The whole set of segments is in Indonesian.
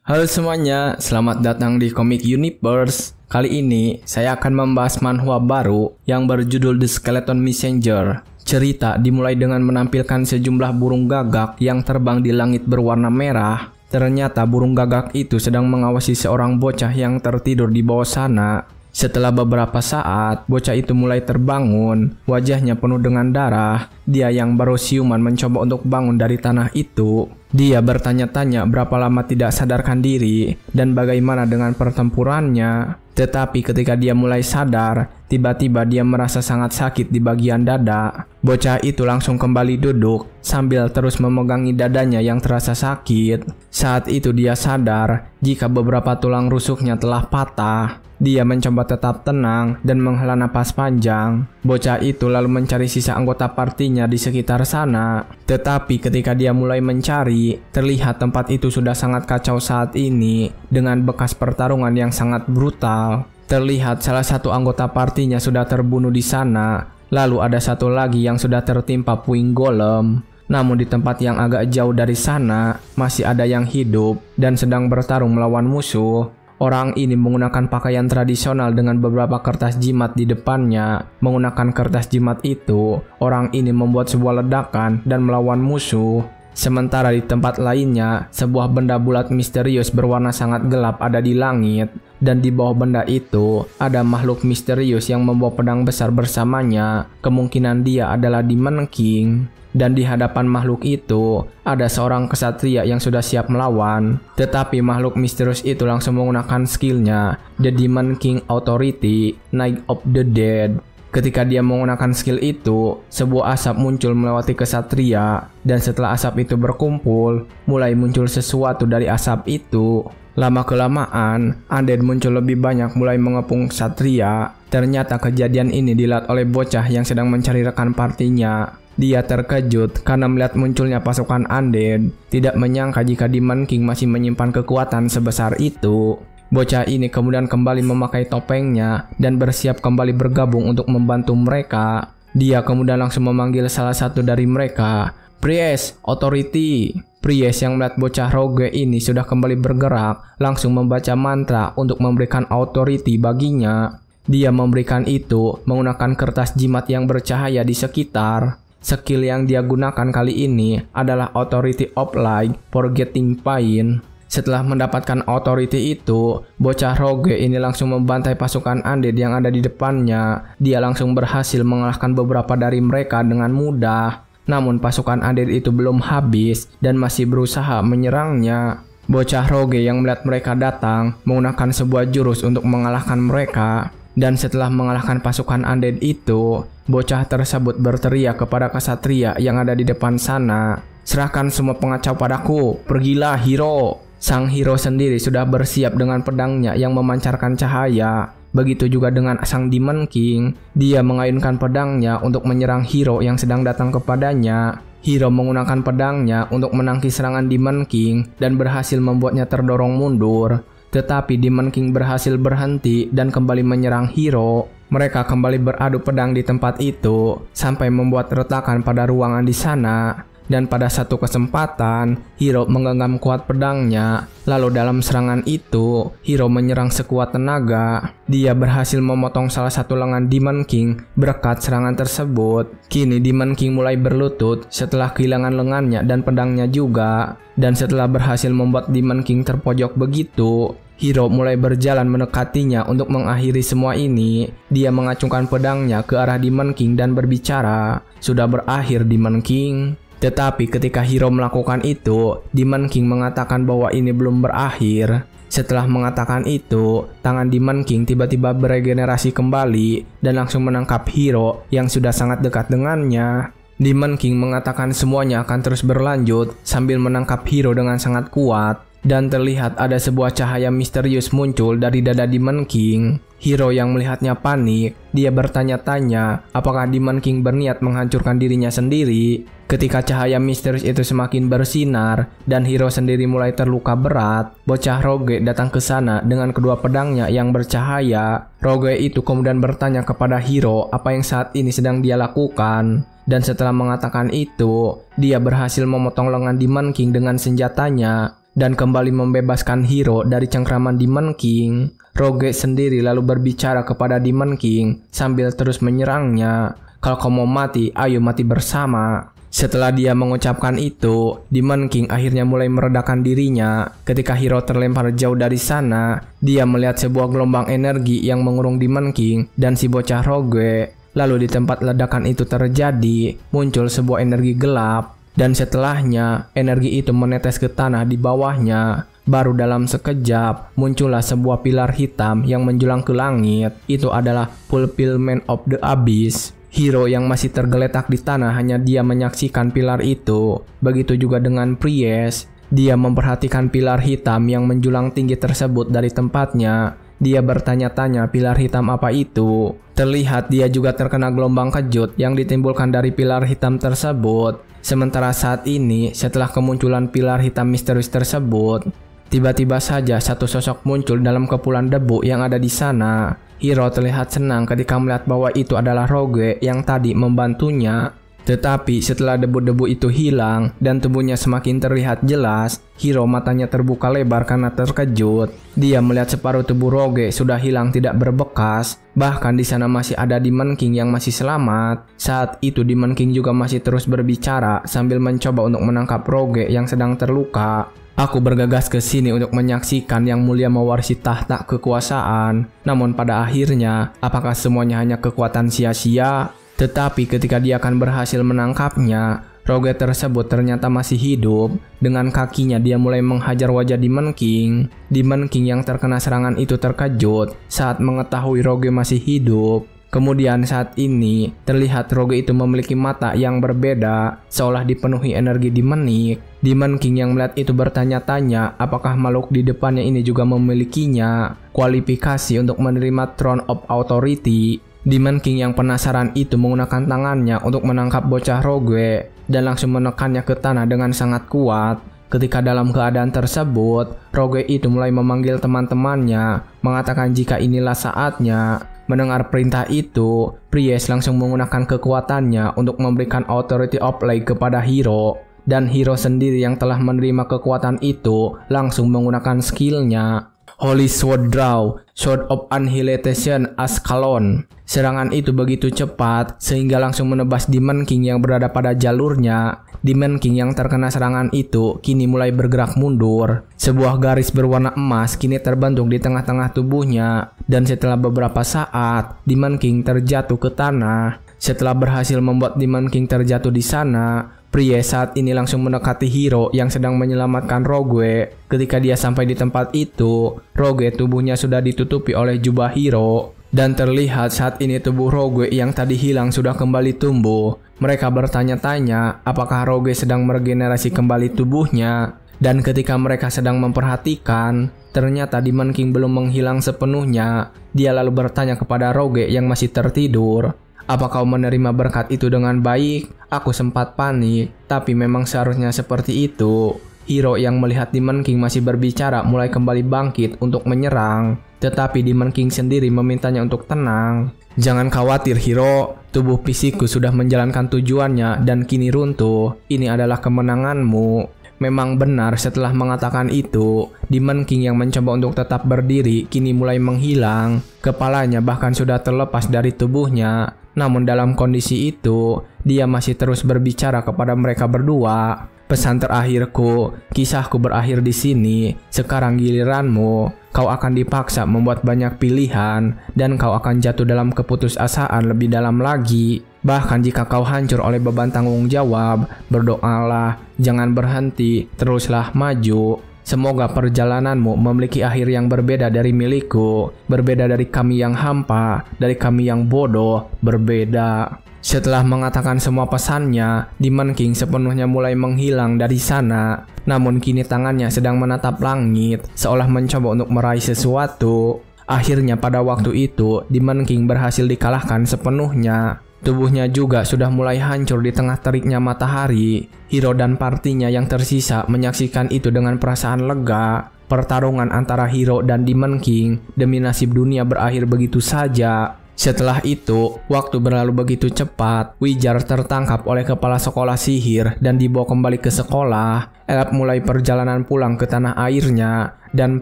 Halo semuanya, selamat datang di Comic Universe. Kali ini saya akan membahas manhwa baru yang berjudul The Skeleton Messenger. Cerita dimulai dengan menampilkan sejumlah burung gagak yang terbang di langit berwarna merah. Ternyata burung gagak itu sedang mengawasi seorang bocah yang tertidur di bawah sana. Setelah beberapa saat, bocah itu mulai terbangun, wajahnya penuh dengan darah. Dia yang baru siuman mencoba untuk bangun dari tanah itu. Dia bertanya-tanya berapa lama tidak sadarkan diri dan bagaimana dengan pertempurannya. Tetapi ketika dia mulai sadar, tiba-tiba dia merasa sangat sakit di bagian dada. Bocah itu langsung kembali duduk sambil terus memegangi dadanya yang terasa sakit. Saat itu dia sadar jika beberapa tulang rusuknya telah patah. Dia mencoba tetap tenang dan menghela napas panjang. Bocah itu lalu mencari sisa anggota partinya di sekitar sana. Tetapi ketika dia mulai mencari, terlihat tempat itu sudah sangat kacau saat ini dengan bekas pertarungan yang sangat brutal. Terlihat salah satu anggota partinya sudah terbunuh di sana. Lalu ada satu lagi yang sudah tertimpa puing golem. Namun di tempat yang agak jauh dari sana, masih ada yang hidup dan sedang bertarung melawan musuh. Orang ini menggunakan pakaian tradisional dengan beberapa kertas jimat di depannya. Menggunakan kertas jimat itu, orang ini membuat sebuah ledakan dan melawan musuh. Sementara di tempat lainnya, sebuah benda bulat misterius berwarna sangat gelap ada di langit. Dan di bawah benda itu, ada makhluk misterius yang membawa pedang besar bersamanya. Kemungkinan dia adalah Demon King. Dan di hadapan makhluk itu, ada seorang kesatria yang sudah siap melawan. Tetapi makhluk misterius itu langsung menggunakan skillnya, The Demon King Authority, Night of the Dead. Ketika dia menggunakan skill itu, sebuah asap muncul melewati kesatria. Dan setelah asap itu berkumpul, mulai muncul sesuatu dari asap itu. Lama-kelamaan, undead muncul lebih banyak mulai mengepung kesatria. Ternyata kejadian ini dilihat oleh bocah yang sedang mencari rekan partinya. Dia terkejut karena melihat munculnya pasukan undead. Tidak menyangka jika Demon King masih menyimpan kekuatan sebesar itu. Bocah ini kemudian kembali memakai topengnya dan bersiap kembali bergabung untuk membantu mereka. Dia kemudian langsung memanggil salah satu dari mereka, Priest, Authority. Priest yang melihat bocah rogue ini sudah kembali bergerak, langsung membaca mantra untuk memberikan authority baginya. Dia memberikan itu menggunakan kertas jimat yang bercahaya di sekitar. Skill yang dia gunakan kali ini adalah Authority of Light, Forgetting Pain. Setelah mendapatkan authority itu, bocah rogue ini langsung membantai pasukan undead yang ada di depannya. Dia langsung berhasil mengalahkan beberapa dari mereka dengan mudah. Namun pasukan undead itu belum habis dan masih berusaha menyerangnya. Bocah rogue yang melihat mereka datang menggunakan sebuah jurus untuk mengalahkan mereka. Dan setelah mengalahkan pasukan undead itu, bocah tersebut berteriak kepada kesatria yang ada di depan sana, "Serahkan semua pengacau padaku, pergilah hero." Sang hero sendiri sudah bersiap dengan pedangnya yang memancarkan cahaya. Begitu juga dengan sang Demon King, dia mengayunkan pedangnya untuk menyerang hero yang sedang datang kepadanya. Hero menggunakan pedangnya untuk menangkis serangan Demon King dan berhasil membuatnya terdorong mundur. Tetapi Demon King berhasil berhenti dan kembali menyerang hero. Mereka kembali beradu pedang di tempat itu sampai membuat retakan pada ruangan di sana. Dan pada satu kesempatan, hero menggenggam kuat pedangnya. Lalu dalam serangan itu, hero menyerang sekuat tenaga. Dia berhasil memotong salah satu lengan Demon King berkat serangan tersebut. Kini Demon King mulai berlutut setelah kehilangan lengannya dan pedangnya juga. Dan setelah berhasil membuat Demon King terpojok begitu, hero mulai berjalan mendekatinya untuk mengakhiri semua ini. Dia mengacungkan pedangnya ke arah Demon King dan berbicara, "Sudah berakhir Demon King." Tetapi ketika hero melakukan itu, Demon King mengatakan bahwa ini belum berakhir. Setelah mengatakan itu, tangan Demon King tiba-tiba beregenerasi kembali dan langsung menangkap hero yang sudah sangat dekat dengannya. Demon King mengatakan semuanya akan terus berlanjut sambil menangkap hero dengan sangat kuat. Dan terlihat ada sebuah cahaya misterius muncul dari dada Demon King. Hero yang melihatnya panik, dia bertanya-tanya apakah Demon King berniat menghancurkan dirinya sendiri. Ketika cahaya misterius itu semakin bersinar dan hero sendiri mulai terluka berat, bocah rogue datang ke sana dengan kedua pedangnya yang bercahaya. Rogue itu kemudian bertanya kepada hero apa yang saat ini sedang dia lakukan. Dan setelah mengatakan itu, dia berhasil memotong lengan Demon King dengan senjatanya. dan kembali membebaskan Hiro dari cengkraman Demon King, Rogue sendiri lalu berbicara kepada Demon King sambil terus menyerangnya. "Kalau kau mau mati, ayo mati bersama." Setelah dia mengucapkan itu, Demon King akhirnya mulai meredakan dirinya. Ketika Hiro terlempar jauh dari sana, dia melihat sebuah gelombang energi yang mengurung Demon King dan si bocah Rogue. Lalu di tempat ledakan itu terjadi, muncul sebuah energi gelap. Dan setelahnya, energi itu menetes ke tanah di bawahnya. Baru dalam sekejap, muncullah sebuah pilar hitam yang menjulang ke langit. Itu adalah Fulfillment of the Abyss. Hiro yang masih tergeletak di tanah hanya dia menyaksikan pilar itu. Begitu juga dengan Priest. Dia memperhatikan pilar hitam yang menjulang tinggi tersebut dari tempatnya. Dia bertanya-tanya pilar hitam apa itu. Terlihat dia juga terkena gelombang kejut yang ditimbulkan dari pilar hitam tersebut. Sementara saat ini, setelah kemunculan pilar hitam misterius tersebut, tiba-tiba saja satu sosok muncul dalam kepulan debu yang ada di sana. Hiro terlihat senang ketika melihat bahwa itu adalah Rogue yang tadi membantunya. Tetapi setelah debu-debu itu hilang dan tubuhnya semakin terlihat jelas, Hiro matanya terbuka lebar karena terkejut. Dia melihat separuh tubuh Rogue sudah hilang tidak berbekas. Bahkan di sana masih ada Demon King yang masih selamat. Saat itu Demon King juga masih terus berbicara sambil mencoba untuk menangkap Rogue yang sedang terluka. "Aku bergegas ke sini untuk menyaksikan Yang Mulia mewarisi tahta kekuasaan. Namun pada akhirnya, apakah semuanya hanya kekuatan sia-sia?" Tetapi ketika dia akan berhasil menangkapnya, Rogue tersebut ternyata masih hidup. Dengan kakinya dia mulai menghajar wajah Demon King. Demon King yang terkena serangan itu terkejut saat mengetahui Rogue masih hidup. Kemudian saat ini, terlihat Rogue itu memiliki mata yang berbeda, seolah dipenuhi energi demonik. Demon King yang melihat itu bertanya-tanya apakah makhluk di depannya ini juga memilikinya kualifikasi untuk menerima Throne of Authority. Demon King yang penasaran itu menggunakan tangannya untuk menangkap bocah Rogue dan langsung menekannya ke tanah dengan sangat kuat. Ketika dalam keadaan tersebut, Rogue itu mulai memanggil teman-temannya, mengatakan jika inilah saatnya. Mendengar perintah itu, Priest langsung menggunakan kekuatannya untuk memberikan Authority of Light kepada Hiro. Dan Hiro sendiri yang telah menerima kekuatan itu langsung menggunakan skillnya. Holy Sword Draw, Sword of Annihilation Ascalon. Serangan itu begitu cepat sehingga langsung menebas Demon King yang berada pada jalurnya. Demon King yang terkena serangan itu kini mulai bergerak mundur. Sebuah garis berwarna emas kini terbentuk di tengah-tengah tubuhnya. Dan setelah beberapa saat, Demon King terjatuh ke tanah. Setelah berhasil membuat Demon King terjatuh di sana, Priest saat ini langsung mendekati Hiro yang sedang menyelamatkan Rogue. Ketika dia sampai di tempat itu, Rogue tubuhnya sudah ditutupi oleh jubah Hiro. Dan terlihat saat ini tubuh Rogue yang tadi hilang sudah kembali tumbuh. Mereka bertanya-tanya apakah Rogue sedang meregenerasi kembali tubuhnya. Dan ketika mereka sedang memperhatikan, ternyata Demon King belum menghilang sepenuhnya. Dia lalu bertanya kepada Rogue yang masih tertidur, "Apa kau menerima berkat itu dengan baik?" Aku sempat panik, tapi memang seharusnya seperti itu. Hiro yang melihat Demon King masih berbicara mulai kembali bangkit untuk menyerang. Tetapi Demon King sendiri memintanya untuk tenang. "Jangan khawatir Hiro, tubuh fisikku sudah menjalankan tujuannya dan kini runtuh. Ini adalah kemenanganmu." Memang benar setelah mengatakan itu, Demon King yang mencoba untuk tetap berdiri kini mulai menghilang. Kepalanya bahkan sudah terlepas dari tubuhnya. Namun dalam kondisi itu, dia masih terus berbicara kepada mereka berdua. "Pesan terakhirku, kisahku berakhir di sini. Sekarang giliranmu. Kau akan dipaksa membuat banyak pilihan dan kau akan jatuh dalam keputusasaan lebih dalam lagi. Bahkan jika kau hancur oleh beban tanggung jawab, berdoalah, jangan berhenti, teruslah maju. Semoga perjalananmu memiliki akhir yang berbeda dari milikku, berbeda dari kami yang hampa, dari kami yang bodoh, berbeda." Setelah mengatakan semua pesannya, Demon King sepenuhnya mulai menghilang dari sana. Namun kini tangannya sedang menatap langit, seolah mencoba untuk meraih sesuatu. Akhirnya pada waktu itu, Demon King berhasil dikalahkan sepenuhnya. Tubuhnya juga sudah mulai hancur di tengah teriknya matahari. Hiro dan partinya yang tersisa menyaksikan itu dengan perasaan lega. Pertarungan antara Hiro dan Demon King demi nasib dunia berakhir begitu saja. Setelah itu, waktu berlalu begitu cepat. Wijar tertangkap oleh kepala sekolah sihir dan dibawa kembali ke sekolah. Elap mulai perjalanan pulang ke tanah airnya, dan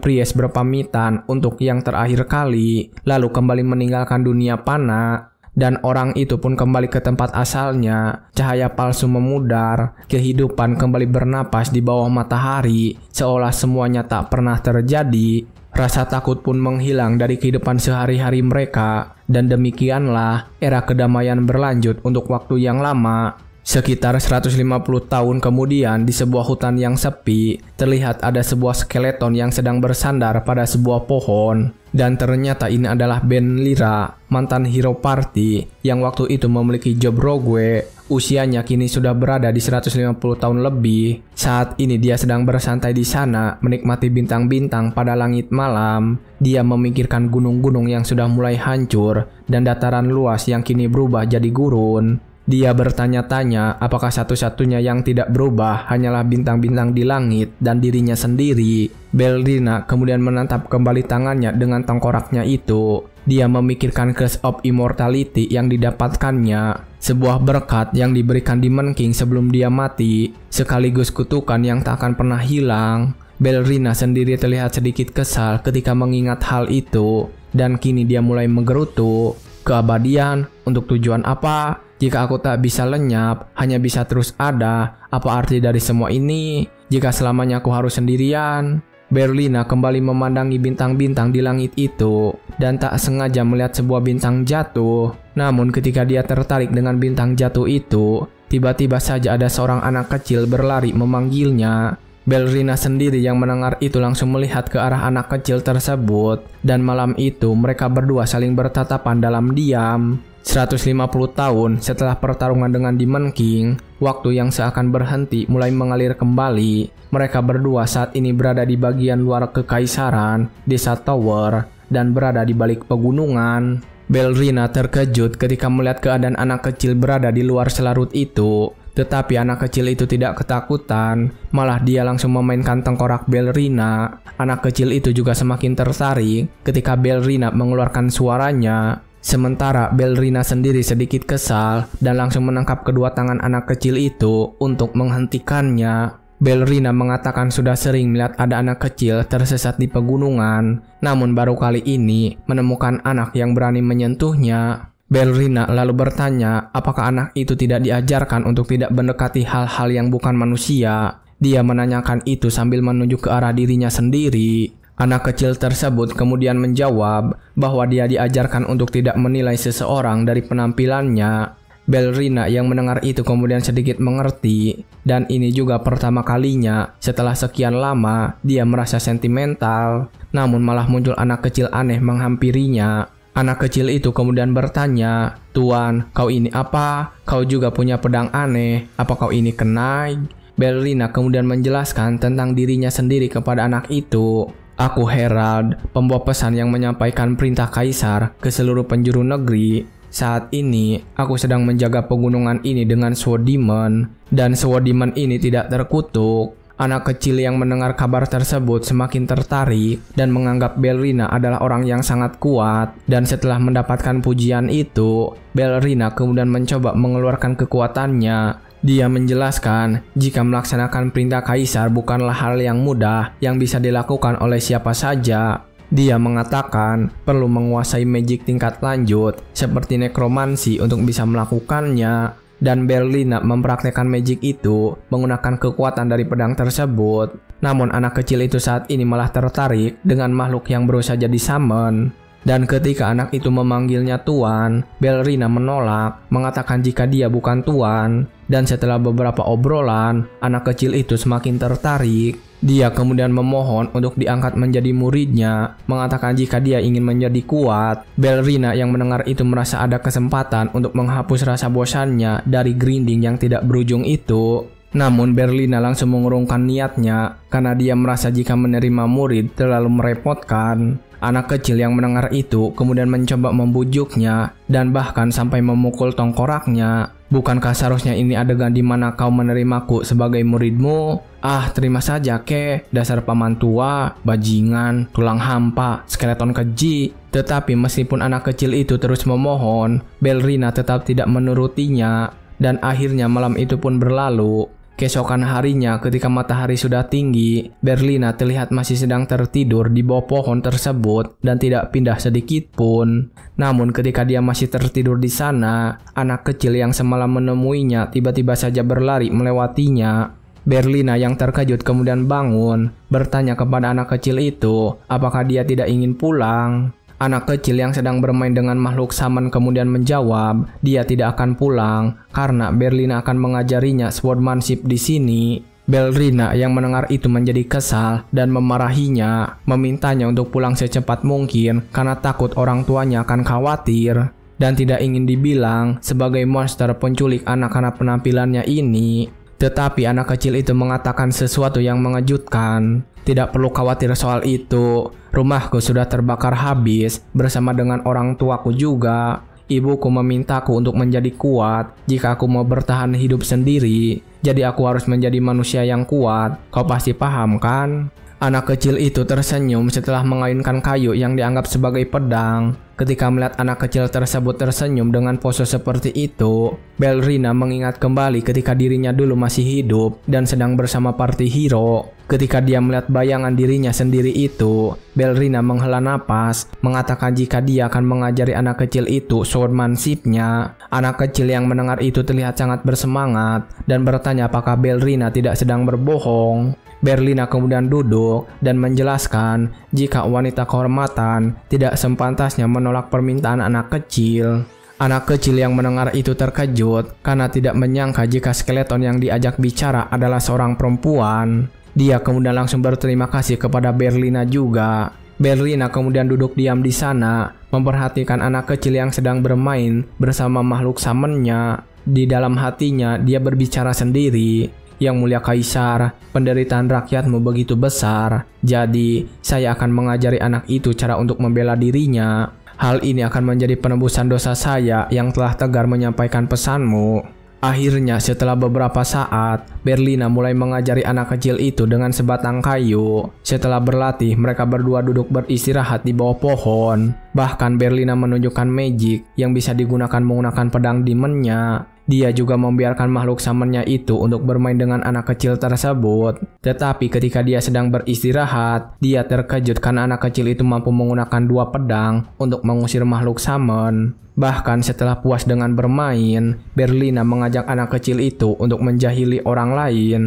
Pries berpamitan untuk yang terakhir kali, lalu kembali meninggalkan dunia panah. Dan orang itu pun kembali ke tempat asalnya. Cahaya palsu memudar, kehidupan kembali bernapas di bawah matahari, seolah semuanya tak pernah terjadi. Rasa takut pun menghilang dari kehidupan sehari-hari mereka, dan demikianlah era kedamaian berlanjut untuk waktu yang lama. Sekitar 150 tahun kemudian, di sebuah hutan yang sepi, terlihat ada sebuah skeleton yang sedang bersandar pada sebuah pohon. Dan ternyata ini adalah Ben Lyra, mantan hero party yang waktu itu memiliki job rogue. Usianya kini sudah berada di 150 tahun lebih. Saat ini dia sedang bersantai di sana, menikmati bintang-bintang pada langit malam. Dia memikirkan gunung-gunung yang sudah mulai hancur dan dataran luas yang kini berubah jadi gurun. Dia bertanya-tanya apakah satu-satunya yang tidak berubah hanyalah bintang-bintang di langit dan dirinya sendiri. Ballerina kemudian menatap kembali tangannya dengan tengkoraknya itu. Dia memikirkan Curse of Immortality yang didapatkannya, sebuah berkat yang diberikan Demon King sebelum dia mati, sekaligus kutukan yang tak akan pernah hilang. Ballerina sendiri terlihat sedikit kesal ketika mengingat hal itu, dan kini dia mulai menggerutu. Keabadian, untuk tujuan apa? Jika aku tak bisa lenyap, hanya bisa terus ada, apa arti dari semua ini? Jika selamanya aku harus sendirian? Ballerina kembali memandangi bintang-bintang di langit itu, dan tak sengaja melihat sebuah bintang jatuh. Namun ketika dia tertarik dengan bintang jatuh itu, tiba-tiba saja ada seorang anak kecil berlari memanggilnya. Ballerina sendiri yang mendengar itu langsung melihat ke arah anak kecil tersebut, dan malam itu mereka berdua saling bertatapan dalam diam. 150 tahun setelah pertarungan dengan Demon King, waktu yang seakan berhenti mulai mengalir kembali. Mereka berdua saat ini berada di bagian luar kekaisaran, desa Tower, dan berada di balik pegunungan. Ballerina terkejut ketika melihat keadaan anak kecil berada di luar selarut itu. Tetapi anak kecil itu tidak ketakutan, malah dia langsung memainkan tengkorak Ballerina. Anak kecil itu juga semakin tertarik ketika Ballerina mengeluarkan suaranya. Sementara Ballerina sendiri sedikit kesal dan langsung menangkap kedua tangan anak kecil itu untuk menghentikannya. Ballerina mengatakan sudah sering melihat ada anak kecil tersesat di pegunungan, namun baru kali ini menemukan anak yang berani menyentuhnya. Ballerina lalu bertanya apakah anak itu tidak diajarkan untuk tidak mendekati hal-hal yang bukan manusia. Dia menanyakan itu sambil menunjuk ke arah dirinya sendiri. Anak kecil tersebut kemudian menjawab bahwa dia diajarkan untuk tidak menilai seseorang dari penampilannya. Ballerina yang mendengar itu kemudian sedikit mengerti, dan ini juga pertama kalinya setelah sekian lama dia merasa sentimental. Namun malah muncul anak kecil aneh menghampirinya. Anak kecil itu kemudian bertanya, "Tuan, kau ini apa? Kau juga punya pedang aneh. Apa kau ini Knight?" Ballerina kemudian menjelaskan tentang dirinya sendiri kepada anak itu. "Aku Herald, pembawa pesan yang menyampaikan perintah kaisar ke seluruh penjuru negeri. Saat ini, aku sedang menjaga pegunungan ini dengan Sword Demon, dan Sword Demon ini tidak terkutuk." Anak kecil yang mendengar kabar tersebut semakin tertarik dan menganggap Ballerina adalah orang yang sangat kuat. Dan setelah mendapatkan pujian itu, Ballerina kemudian mencoba mengeluarkan kekuatannya. Dia menjelaskan jika melaksanakan perintah kaisar bukanlah hal yang mudah yang bisa dilakukan oleh siapa saja. Dia mengatakan perlu menguasai magic tingkat lanjut seperti nekromansi untuk bisa melakukannya. Dan Ballerina mempraktekkan magic itu menggunakan kekuatan dari pedang tersebut. Namun anak kecil itu saat ini malah tertarik dengan makhluk yang berusaha jadi summon. Dan ketika anak itu memanggilnya Tuan, Ballerina menolak, mengatakan jika dia bukan Tuan. Dan setelah beberapa obrolan, anak kecil itu semakin tertarik. Dia kemudian memohon untuk diangkat menjadi muridnya, mengatakan jika dia ingin menjadi kuat. Ballerina yang mendengar itu merasa ada kesempatan untuk menghapus rasa bosannya dari grinding yang tidak berujung itu. Namun Ballerina langsung mengurungkan niatnya karena dia merasa jika menerima murid terlalu merepotkan. Anak kecil yang mendengar itu kemudian mencoba membujuknya dan bahkan sampai memukul tengkoraknya. Bukankah seharusnya ini adegan di mana kau menerimaku sebagai muridmu? Ah, terima saja kek, dasar paman tua, bajingan, tulang hampa, skeleton keji. Tetapi meskipun anak kecil itu terus memohon, Belrina tetap tidak menurutinya. Dan akhirnya malam itu pun berlalu. Keesokan harinya ketika matahari sudah tinggi, Belrina terlihat masih sedang tertidur di bawah pohon tersebut dan tidak pindah sedikit pun. Namun ketika dia masih tertidur di sana, anak kecil yang semalam menemuinya tiba-tiba saja berlari melewatinya. Belrina yang terkejut kemudian bangun, bertanya kepada anak kecil itu apakah dia tidak ingin pulang. Anak kecil yang sedang bermain dengan makhluk saman kemudian menjawab, dia tidak akan pulang karena Belrina akan mengajarinya swordsmanship di sini. Belrina yang mendengar itu menjadi kesal dan memarahinya, memintanya untuk pulang secepat mungkin karena takut orang tuanya akan khawatir dan tidak ingin dibilang sebagai monster penculik anak-anak penampilannya ini. Tetapi anak kecil itu mengatakan sesuatu yang mengejutkan. Tidak perlu khawatir soal itu. Rumahku sudah terbakar habis bersama dengan orang tuaku juga. Ibuku memintaku untuk menjadi kuat jika aku mau bertahan hidup sendiri. Jadi aku harus menjadi manusia yang kuat. Kau pasti paham kan? Anak kecil itu tersenyum setelah mengayunkan kayu yang dianggap sebagai pedang. Ketika melihat anak kecil tersebut tersenyum dengan pose seperti itu, Belrina mengingat kembali ketika dirinya dulu masih hidup dan sedang bersama party hero. Ketika dia melihat bayangan dirinya sendiri itu, Belrina menghela napas, mengatakan jika dia akan mengajari anak kecil itu swordsmanship-nya. Anak kecil yang mendengar itu terlihat sangat bersemangat dan bertanya apakah Belrina tidak sedang berbohong. Belrina kemudian duduk dan menjelaskan jika wanita kehormatan tidak sepantasnya menolak permintaan anak kecil. Anak kecil yang mendengar itu terkejut karena tidak menyangka jika skeleton yang diajak bicara adalah seorang perempuan. Dia kemudian langsung berterima kasih kepada Belrina juga. Belrina kemudian duduk diam di sana, memperhatikan anak kecil yang sedang bermain bersama makhluk samennya. Di dalam hatinya dia berbicara sendiri. Yang mulia Kaisar, penderitaan rakyatmu begitu besar. Jadi, saya akan mengajari anak itu cara untuk membela dirinya. Hal ini akan menjadi penebusan dosa saya yang telah tegar menyampaikan pesanmu. Akhirnya, setelah beberapa saat, Belrina mulai mengajari anak kecil itu dengan sebatang kayu. Setelah berlatih, mereka berdua duduk beristirahat di bawah pohon. Bahkan Belrina menunjukkan magic yang bisa digunakan menggunakan pedang demonnya. Dia juga membiarkan makhluk samennya itu untuk bermain dengan anak kecil tersebut. Tetapi ketika dia sedang beristirahat, dia terkejut karena anak kecil itu mampu menggunakan dua pedang untuk mengusir makhluk samen. Bahkan setelah puas dengan bermain, Belrina mengajak anak kecil itu untuk menjahili orang lain.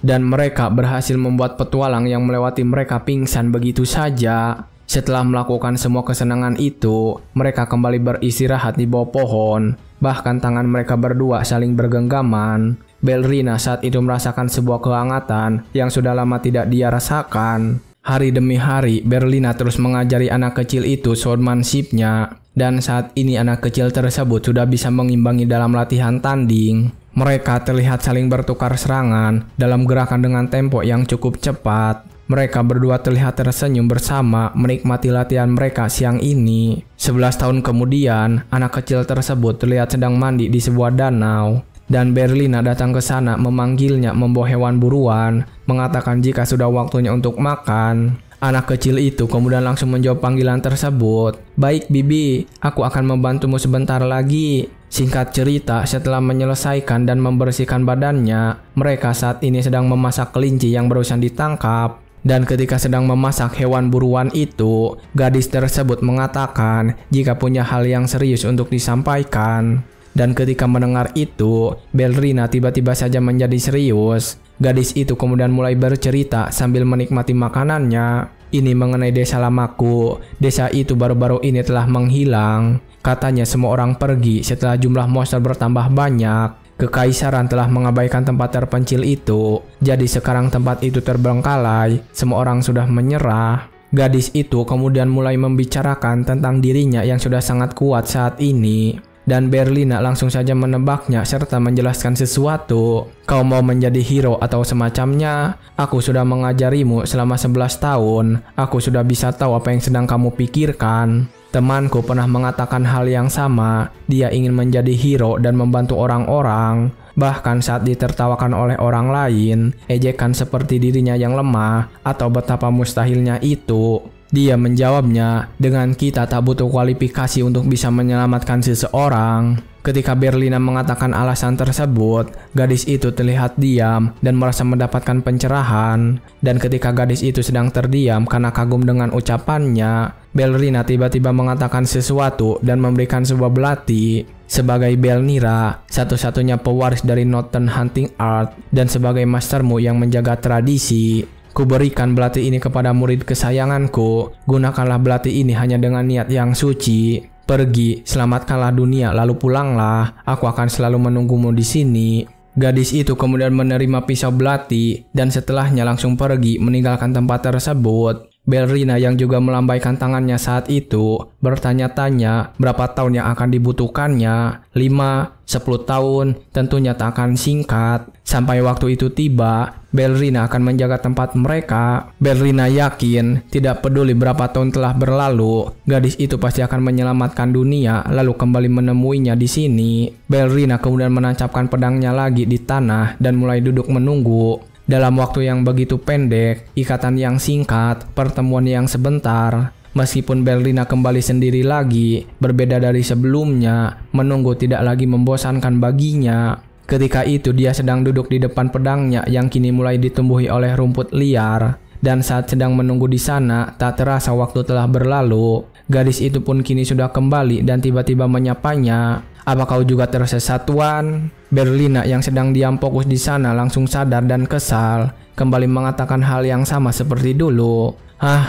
Dan mereka berhasil membuat petualang yang melewati mereka pingsan begitu saja. Setelah melakukan semua kesenangan itu, mereka kembali beristirahat di bawah pohon. Bahkan tangan mereka berdua saling bergenggaman. Belrina saat itu merasakan sebuah kehangatan yang sudah lama tidak dia rasakan. Hari demi hari, Belrina terus mengajari anak kecil itu swordsmanship-nya. Dan saat ini anak kecil tersebut sudah bisa mengimbangi dalam latihan tanding. Mereka terlihat saling bertukar serangan dalam gerakan dengan tempo yang cukup cepat. Mereka berdua terlihat tersenyum bersama menikmati latihan mereka siang ini. 11 tahun kemudian, anak kecil tersebut terlihat sedang mandi di sebuah danau. Dan Belrina datang ke sana memanggilnya membawa hewan buruan, mengatakan jika sudah waktunya untuk makan. Anak kecil itu kemudian langsung menjawab panggilan tersebut. Baik Bibi, aku akan membantumu sebentar lagi. Singkat cerita, setelah menyelesaikan dan membersihkan badannya, mereka saat ini sedang memasak kelinci yang barusan ditangkap. Dan ketika sedang memasak hewan buruan itu, gadis tersebut mengatakan jika punya hal yang serius untuk disampaikan. Dan ketika mendengar itu, Belrina tiba-tiba saja menjadi serius. Gadis itu kemudian mulai bercerita sambil menikmati makanannya. Ini mengenai desa lamaku. Desa itu baru-baru ini telah menghilang. Katanya semua orang pergi setelah jumlah monster bertambah banyak. Kekaisaran telah mengabaikan tempat terpencil itu. Jadi sekarang tempat itu terbengkalai. Semua orang sudah menyerah. Gadis itu kemudian mulai membicarakan tentang dirinya yang sudah sangat kuat saat ini. Dan Belrina langsung saja menebaknya serta menjelaskan sesuatu. Kau mau menjadi hero atau semacamnya? Aku sudah mengajarimu selama 11 tahun. Aku sudah bisa tahu apa yang sedang kamu pikirkan. Temanku pernah mengatakan hal yang sama. Dia ingin menjadi hero dan membantu orang-orang. Bahkan saat ditertawakan oleh orang lain, ejekan seperti dirinya yang lemah atau betapa mustahilnya itu. Dia menjawabnya dengan kita tak butuh kualifikasi untuk bisa menyelamatkan seseorang. Ketika Berlina mengatakan alasan tersebut, gadis itu terlihat diam dan merasa mendapatkan pencerahan. Dan ketika gadis itu sedang terdiam karena kagum dengan ucapannya, Berlina tiba-tiba mengatakan sesuatu dan memberikan sebuah belati. Sebagai Belnira, satu-satunya pewaris dari Northern Hunting Art dan sebagai mastermu yang menjaga tradisi, kuberikan belati ini kepada murid kesayanganku. Gunakanlah belati ini hanya dengan niat yang suci. Pergi, selamatkanlah dunia, lalu pulanglah. Aku akan selalu menunggumu di sini. Gadis itu kemudian menerima pisau belati dan setelahnya langsung pergi meninggalkan tempat tersebut. Berlina yang juga melambaikan tangannya saat itu bertanya-tanya berapa tahun yang akan dibutuhkannya. 5, 10 tahun, tentunya tak akan singkat. Sampai waktu itu tiba, Berlina akan menjaga tempat mereka. Berlina yakin tidak peduli berapa tahun telah berlalu, gadis itu pasti akan menyelamatkan dunia lalu kembali menemuinya di sini. Berlina kemudian menancapkan pedangnya lagi di tanah dan mulai duduk menunggu. Dalam waktu yang begitu pendek, ikatan yang singkat, pertemuan yang sebentar. Meskipun Berlina kembali sendiri lagi, berbeda dari sebelumnya, menunggu tidak lagi membosankan baginya. Ketika itu dia sedang duduk di depan pedangnya yang kini mulai ditumbuhi oleh rumput liar. Dan saat sedang menunggu di sana, tak terasa waktu telah berlalu. Gadis itu pun kini sudah kembali dan tiba-tiba menyapanya. Apa kau juga tersesat, Tuan? Berlina yang sedang diam fokus di sana langsung sadar dan kesal, kembali mengatakan hal yang sama seperti dulu.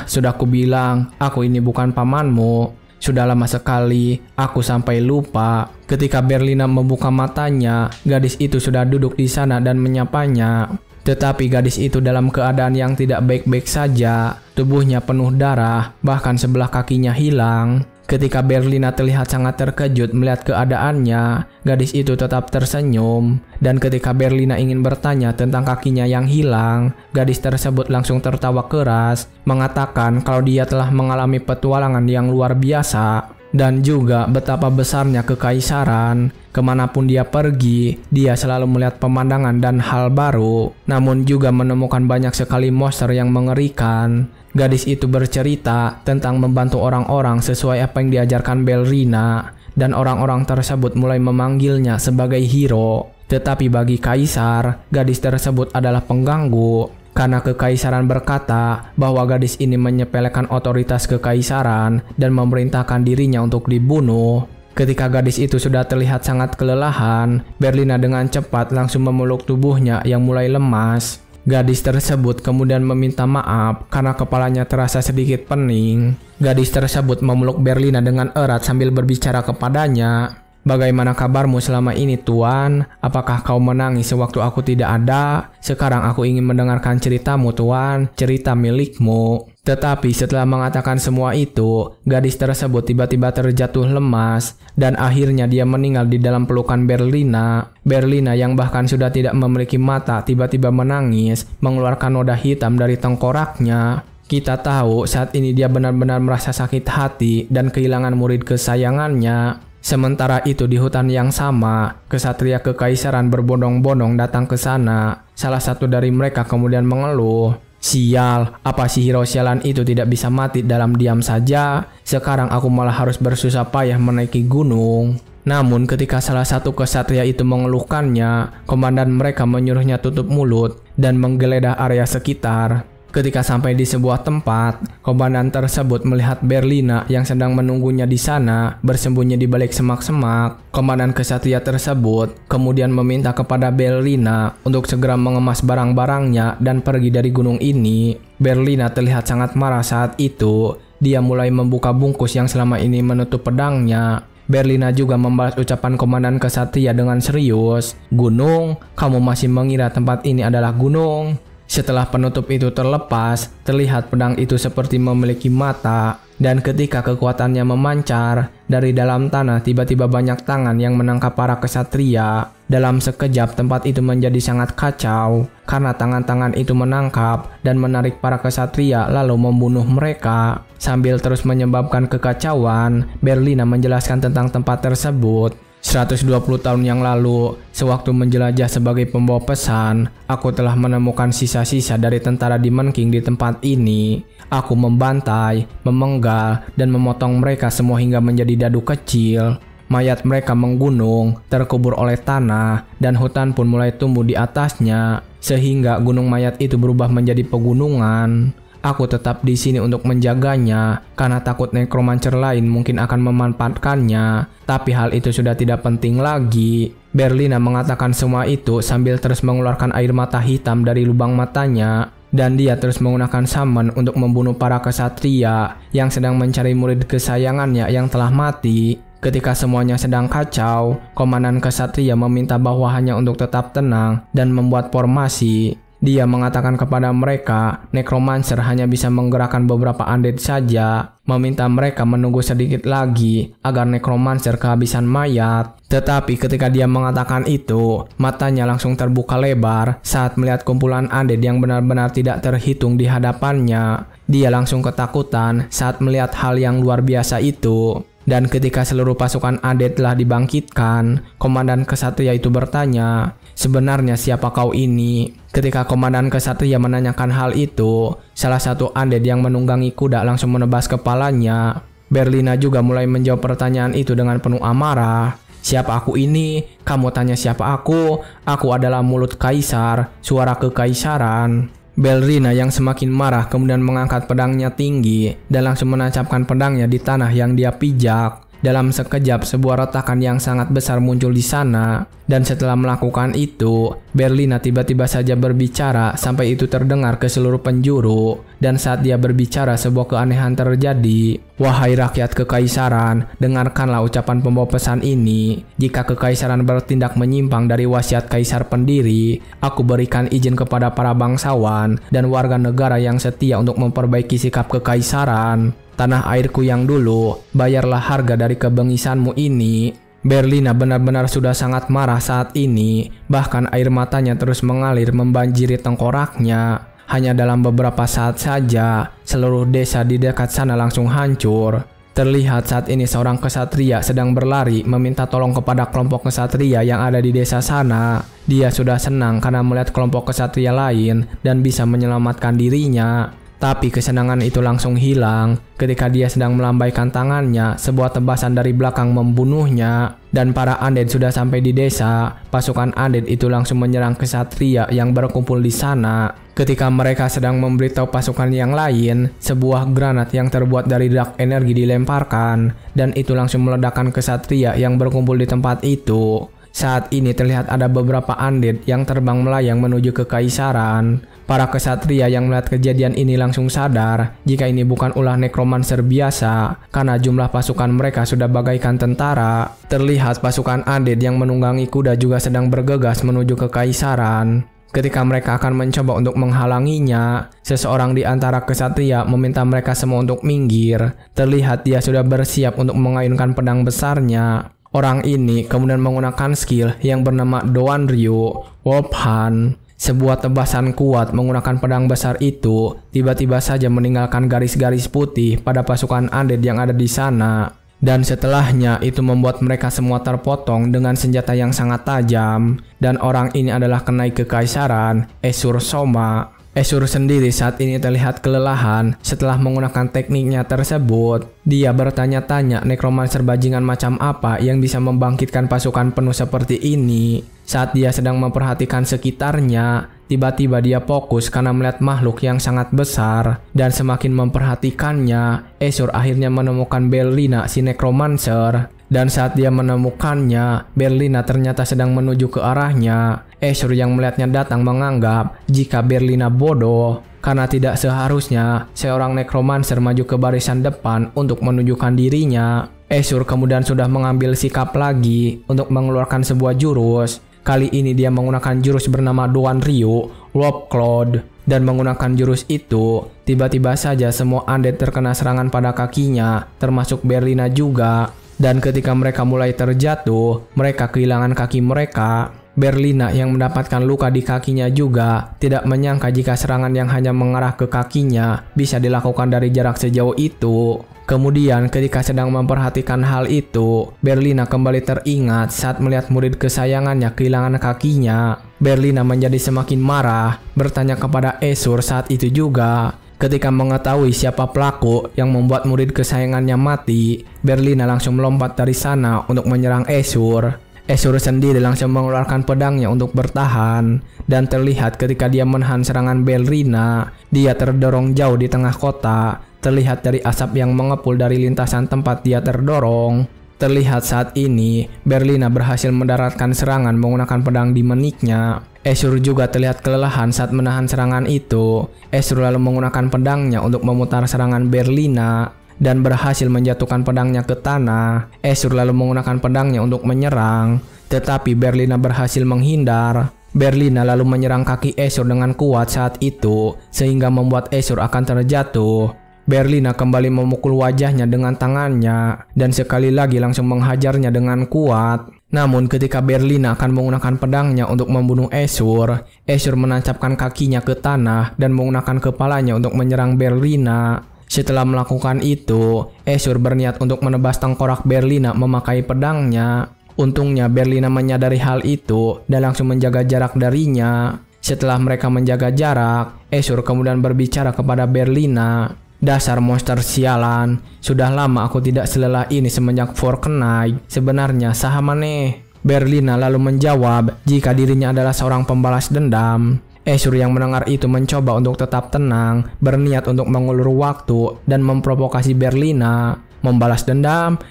Sudah kubilang, aku ini bukan pamanmu. Sudah lama sekali, aku sampai lupa. Ketika Berlina membuka matanya, gadis itu sudah duduk di sana dan menyapanya. Tetapi gadis itu dalam keadaan yang tidak baik-baik saja. Tubuhnya penuh darah, bahkan sebelah kakinya hilang. Ketika Berlina terlihat sangat terkejut melihat keadaannya, gadis itu tetap tersenyum. Dan ketika Berlina ingin bertanya tentang kakinya yang hilang, gadis tersebut langsung tertawa keras, mengatakan kalau dia telah mengalami petualangan yang luar biasa. Dan juga betapa besarnya kekaisaran. Kemanapun dia pergi, dia selalu melihat pemandangan dan hal baru. Namun juga menemukan banyak sekali monster yang mengerikan. Gadis itu bercerita tentang membantu orang-orang sesuai apa yang diajarkan Berlina. Dan orang-orang tersebut mulai memanggilnya sebagai hero. Tetapi bagi kaisar, gadis tersebut adalah pengganggu. Karena kekaisaran berkata bahwa gadis ini menyepelekan otoritas kekaisaran dan memerintahkan dirinya untuk dibunuh. Ketika gadis itu sudah terlihat sangat kelelahan, Berlina dengan cepat langsung memeluk tubuhnya yang mulai lemas. Gadis tersebut kemudian meminta maaf karena kepalanya terasa sedikit pening. Gadis tersebut memeluk Berlina dengan erat sambil berbicara kepadanya. Bagaimana kabarmu selama ini, Tuan? Apakah kau menangis sewaktu aku tidak ada? Sekarang aku ingin mendengarkan ceritamu, Tuan, cerita milikmu. Tetapi setelah mengatakan semua itu, gadis tersebut tiba-tiba terjatuh lemas dan akhirnya dia meninggal di dalam pelukan Berlina. Berlina yang bahkan sudah tidak memiliki mata tiba-tiba menangis, mengeluarkan noda hitam dari tengkoraknya. Kita tahu saat ini dia benar-benar merasa sakit hati dan kehilangan murid kesayangannya. Sementara itu di hutan yang sama, kesatria kekaisaran berbondong-bondong datang ke sana. Salah satu dari mereka kemudian mengeluh, "Sial, apa si hero sialan itu tidak bisa mati dalam diam saja? Sekarang aku malah harus bersusah payah menaiki gunung." Namun ketika salah satu kesatria itu mengeluhkannya, komandan mereka menyuruhnya tutup mulut dan menggeledah area sekitar. Ketika sampai di sebuah tempat, komandan tersebut melihat Berlina yang sedang menunggunya di sana bersembunyi di balik semak-semak. Komandan kesatria tersebut kemudian meminta kepada Berlina untuk segera mengemas barang-barangnya dan pergi dari gunung ini. Berlina terlihat sangat marah saat itu. Dia mulai membuka bungkus yang selama ini menutup pedangnya. Berlina juga membalas ucapan komandan kesatria dengan serius. "Gunung? Kamu masih mengira tempat ini adalah gunung? Setelah penutup itu terlepas, terlihat pedang itu seperti memiliki mata, dan ketika kekuatannya memancar, dari dalam tanah tiba-tiba banyak tangan yang menangkap para kesatria. Dalam sekejap tempat itu menjadi sangat kacau, karena tangan-tangan itu menangkap dan menarik para kesatria lalu membunuh mereka. Sambil terus menyebabkan kekacauan, Berlina menjelaskan tentang tempat tersebut. 120 tahun yang lalu, sewaktu menjelajah sebagai pembawa pesan, aku telah menemukan sisa-sisa dari tentara Demon King di tempat ini. Aku membantai, memenggal, dan memotong mereka semua hingga menjadi dadu kecil. Mayat mereka menggunung, terkubur oleh tanah, dan hutan pun mulai tumbuh di atasnya, sehingga gunung mayat itu berubah menjadi pegunungan. Aku tetap di sini untuk menjaganya, karena takut necromancer lain mungkin akan memanfaatkannya. Tapi hal itu sudah tidak penting lagi. Berlina mengatakan semua itu sambil terus mengeluarkan air mata hitam dari lubang matanya. Dan dia terus menggunakan summon untuk membunuh para kesatria yang sedang mencari murid kesayangannya yang telah mati. Ketika semuanya sedang kacau, komandan kesatria meminta bawahannya untuk tetap tenang dan membuat formasi. Dia mengatakan kepada mereka, necromancer hanya bisa menggerakkan beberapa undead saja, meminta mereka menunggu sedikit lagi agar necromancer kehabisan mayat. Tetapi ketika dia mengatakan itu, matanya langsung terbuka lebar saat melihat kumpulan undead yang benar-benar tidak terhitung di hadapannya. Dia langsung ketakutan saat melihat hal yang luar biasa itu. Dan ketika seluruh pasukan undead telah dibangkitkan, komandan kesatria itu bertanya, "Sebenarnya siapa kau ini?" Ketika komandan kesatria menanyakan hal itu, salah satu undead yang menunggangi kuda langsung menebas kepalanya. Berlina juga mulai menjawab pertanyaan itu dengan penuh amarah. "Siapa aku ini? Kamu tanya siapa aku? Aku adalah mulut kaisar, suara kekaisaran." Berlina yang semakin marah kemudian mengangkat pedangnya tinggi dan langsung menancapkan pedangnya di tanah yang dia pijak. Dalam sekejap sebuah retakan yang sangat besar muncul di sana. Dan setelah melakukan itu, Berlina tiba-tiba saja berbicara sampai itu terdengar ke seluruh penjuru. Dan saat dia berbicara sebuah keanehan terjadi. "Wahai rakyat kekaisaran, dengarkanlah ucapan pembawa pesan ini. Jika kekaisaran bertindak menyimpang dari wasiat kaisar pendiri, aku berikan izin kepada para bangsawan dan warga negara yang setia untuk memperbaiki sikap kekaisaran. Tanah airku yang dulu, bayarlah harga dari kebengisanmu ini." Berlina benar-benar sudah sangat marah saat ini, bahkan air matanya terus mengalir membanjiri tengkoraknya. Hanya dalam beberapa saat saja, seluruh desa di dekat sana langsung hancur. Terlihat saat ini seorang kesatria sedang berlari meminta tolong kepada kelompok kesatria yang ada di desa sana. Dia sudah senang karena melihat kelompok kesatria lain dan bisa menyelamatkan dirinya. Tapi kesenangan itu langsung hilang ketika dia sedang melambaikan tangannya, sebuah tebasan dari belakang membunuhnya. Dan para undead sudah sampai di desa, pasukan undead itu langsung menyerang kesatria yang berkumpul di sana. Ketika mereka sedang memberitahu pasukan yang lain, sebuah granat yang terbuat dari dark energi dilemparkan, dan itu langsung meledakkan kesatria yang berkumpul di tempat itu. Saat ini terlihat ada beberapa undead yang terbang melayang menuju ke kekaisaran. Para kesatria yang melihat kejadian ini langsung sadar jika ini bukan ulah necromancer biasa, karena jumlah pasukan mereka sudah bagaikan tentara. Terlihat pasukan undead yang menunggangi kuda juga sedang bergegas menuju ke kekaisaran. Ketika mereka akan mencoba untuk menghalanginya, seseorang di antara kesatria meminta mereka semua untuk minggir. Terlihat dia sudah bersiap untuk mengayunkan pedang besarnya. Orang ini kemudian menggunakan skill yang bernama Doan Ryu Wolfhan. Sebuah tebasan kuat menggunakan pedang besar itu tiba-tiba saja meninggalkan garis-garis putih pada pasukan undead yang ada di sana. Dan setelahnya itu membuat mereka semua terpotong dengan senjata yang sangat tajam. Dan orang ini adalah kenaik kekaisaran, Esur Soma. Esur sendiri saat ini terlihat kelelahan setelah menggunakan tekniknya tersebut. Dia bertanya-tanya necromancer bajingan macam apa yang bisa membangkitkan pasukan penuh seperti ini. Saat dia sedang memperhatikan sekitarnya, tiba-tiba dia fokus karena melihat makhluk yang sangat besar. Dan semakin memperhatikannya, Esur akhirnya menemukan Berlina si necromancer. Dan saat dia menemukannya, Berlina ternyata sedang menuju ke arahnya. Esur yang melihatnya datang menganggap jika Berlina bodoh, karena tidak seharusnya seorang necromancer maju ke barisan depan untuk menunjukkan dirinya. Esur kemudian sudah mengambil sikap lagi untuk mengeluarkan sebuah jurus. Kali ini dia menggunakan jurus bernama Doan Ryu Lop Cloud. dan menggunakan jurus itu, tiba-tiba saja semua undead terkena serangan pada kakinya, termasuk Berlina juga. Dan ketika mereka mulai terjatuh, mereka kehilangan kaki mereka. Berlina yang mendapatkan luka di kakinya juga tidak menyangka jika serangan yang hanya mengarah ke kakinya bisa dilakukan dari jarak sejauh itu. Kemudian ketika sedang memperhatikan hal itu, Berlina kembali teringat saat melihat murid kesayangannya kehilangan kakinya. Berlina menjadi semakin marah, bertanya kepada Esur saat itu juga. Ketika mengetahui siapa pelaku yang membuat murid kesayangannya mati, Berlina langsung melompat dari sana untuk menyerang Esur. Esur sendiri langsung mengeluarkan pedangnya untuk bertahan, dan terlihat ketika dia menahan serangan Berlina, dia terdorong jauh di tengah kota. Terlihat dari asap yang mengepul dari lintasan tempat dia terdorong. Terlihat saat ini, Berlina berhasil mendaratkan serangan menggunakan pedang di meniknya. Esur juga terlihat kelelahan saat menahan serangan itu. Esur lalu menggunakan pedangnya untuk memutar serangan Berlina dan berhasil menjatuhkan pedangnya ke tanah. Esur lalu menggunakan pedangnya untuk menyerang, tetapi Berlina berhasil menghindar. Berlina lalu menyerang kaki Esur dengan kuat saat itu, sehingga membuat Esur akan terjatuh. Berlina kembali memukul wajahnya dengan tangannya, dan sekali lagi langsung menghajarnya dengan kuat. Namun ketika Berlina akan menggunakan pedangnya untuk membunuh Esur, Esur menancapkan kakinya ke tanah dan menggunakan kepalanya untuk menyerang Berlina. Setelah melakukan itu, Esur berniat untuk menebas tengkorak Berlina memakai pedangnya. Untungnya Berlina menyadari hal itu dan langsung menjaga jarak darinya. Setelah mereka menjaga jarak, Esur kemudian berbicara kepada Berlina. Dasar monster sialan, sudah lama aku tidak selelah ini semenjak Forknight. Sebenarnya saha maneh? Berlina lalu menjawab jika dirinya adalah seorang pembalas dendam. Esur yang mendengar itu mencoba untuk tetap tenang, berniat untuk mengulur waktu dan memprovokasi Berlina. Membalas dendam?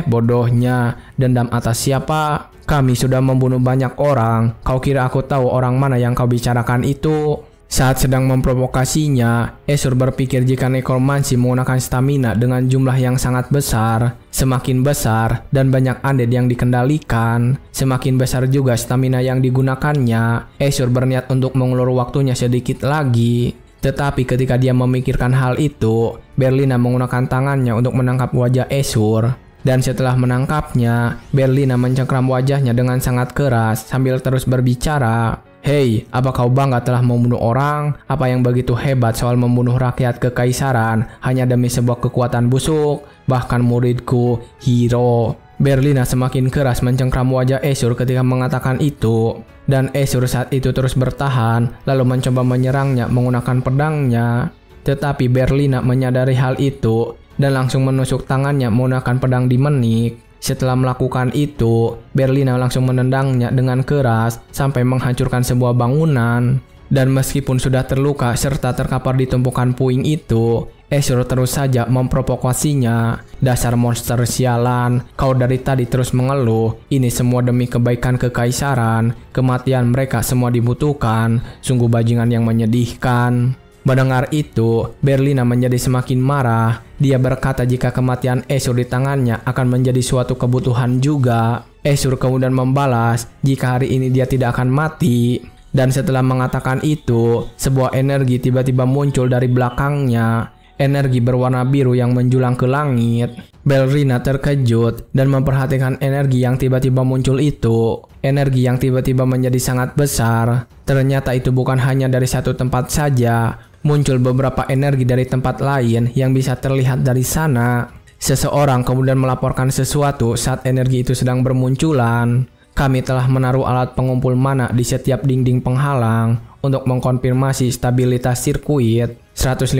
Bodohnya. Dendam atas siapa? Kami sudah membunuh banyak orang. Kau kira aku tahu orang mana yang kau bicarakan itu? Saat sedang memprovokasinya, Esur berpikir jika nekromansi menggunakan stamina dengan jumlah yang sangat besar, semakin besar dan banyak undead yang dikendalikan, semakin besar juga stamina yang digunakannya. Esur berniat untuk mengulur waktunya sedikit lagi. Tetapi ketika dia memikirkan hal itu, Berlina menggunakan tangannya untuk menangkap wajah Esur. Dan setelah menangkapnya, Berlina mencengkram wajahnya dengan sangat keras sambil terus berbicara. Hei, apa kau bangga telah membunuh orang? Apa yang begitu hebat soal membunuh rakyat kekaisaran hanya demi sebuah kekuatan busuk? Bahkan muridku, Hiro. Berlina semakin keras mencengkram wajah Esur ketika mengatakan itu. Dan Esur saat itu terus bertahan, lalu mencoba menyerangnya menggunakan pedangnya. Tetapi Berlina menyadari hal itu dan langsung menusuk tangannya menggunakan pedang di menik. Setelah melakukan itu, Berlina langsung menendangnya dengan keras sampai menghancurkan sebuah bangunan. Dan meskipun sudah terluka serta terkapar di tumpukan puing itu, Esur terus saja memprovokasinya. Dasar monster sialan, kau dari tadi terus mengeluh. Ini semua demi kebaikan kekaisaran. Kematian mereka semua dibutuhkan. Sungguh bajingan yang menyedihkan. Mendengar itu, Berlina menjadi semakin marah. Dia berkata jika kematian Esur di tangannya akan menjadi suatu kebutuhan juga. Esur kemudian membalas jika hari ini dia tidak akan mati. Dan setelah mengatakan itu, sebuah energi tiba-tiba muncul dari belakangnya. Energi berwarna biru yang menjulang ke langit. Berlina terkejut dan memperhatikan energi yang tiba-tiba muncul itu. Energi yang tiba-tiba menjadi sangat besar. Ternyata itu bukan hanya dari satu tempat saja. Muncul beberapa energi dari tempat lain yang bisa terlihat dari sana. Seseorang kemudian melaporkan sesuatu saat energi itu sedang bermunculan. Kami telah menaruh alat pengumpul mana di setiap dinding penghalang untuk mengkonfirmasi stabilitas sirkuit. 155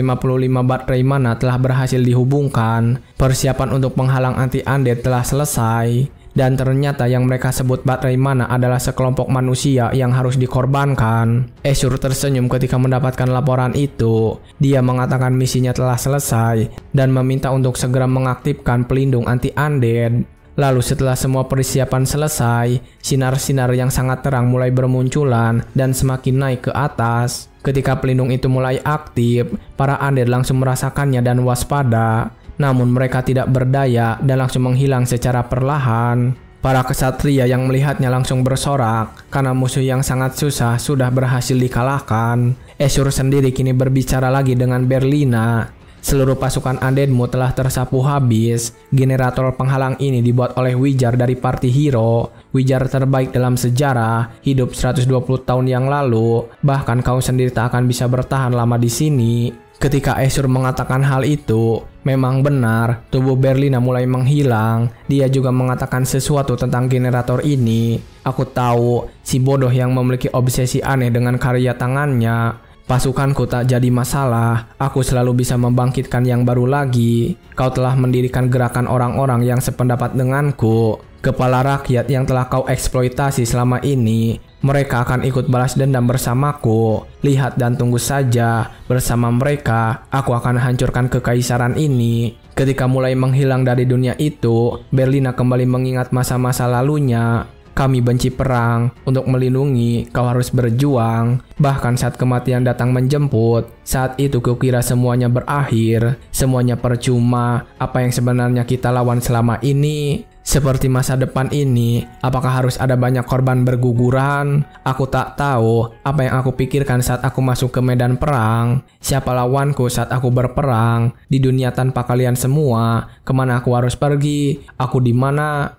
baterai mana telah berhasil dihubungkan. Persiapan untuk penghalang anti-undead telah selesai. Dan ternyata yang mereka sebut baterai mana adalah sekelompok manusia yang harus dikorbankan. Esur tersenyum ketika mendapatkan laporan itu. Dia mengatakan misinya telah selesai dan meminta untuk segera mengaktifkan pelindung anti-undead. Lalu setelah semua persiapan selesai, sinar-sinar yang sangat terang mulai bermunculan dan semakin naik ke atas. Ketika pelindung itu mulai aktif, para undead langsung merasakannya dan waspada. Namun mereka tidak berdaya dan langsung menghilang secara perlahan. Para kesatria yang melihatnya langsung bersorak karena musuh yang sangat susah sudah berhasil dikalahkan. Ashur sendiri kini berbicara lagi dengan Berlina. Seluruh pasukan undeadmu telah tersapu habis. Generator penghalang ini dibuat oleh Wizard dari Party Hero. Wizard terbaik dalam sejarah, hidup 120 tahun yang lalu. Bahkan kau sendiri tak akan bisa bertahan lama di sini. Ketika Ashur mengatakan hal itu, memang benar, tubuh Berlina mulai menghilang. Dia juga mengatakan sesuatu tentang generator ini. Aku tahu, si bodoh yang memiliki obsesi aneh dengan karya tangannya. Pasukanku tak jadi masalah, aku selalu bisa membangkitkan yang baru lagi. Kau telah mendirikan gerakan orang-orang yang sependapat denganku. Kepala rakyat yang telah kau eksploitasi selama ini, mereka akan ikut balas dendam bersamaku. Lihat dan tunggu saja, bersama mereka, aku akan hancurkan kekaisaran ini. Ketika mulai menghilang dari dunia itu, Berlina kembali mengingat masa-masa lalunya. Kami benci perang, untuk melindungi, kau harus berjuang. Bahkan saat kematian datang menjemput, saat itu kukira semuanya berakhir, semuanya percuma, apa yang sebenarnya kita lawan selama ini. Seperti masa depan ini, apakah harus ada banyak korban berguguran? Aku tak tahu apa yang aku pikirkan saat aku masuk ke medan perang. Siapa lawanku saat aku berperang? Di dunia tanpa kalian semua, kemana aku harus pergi? Aku di mana?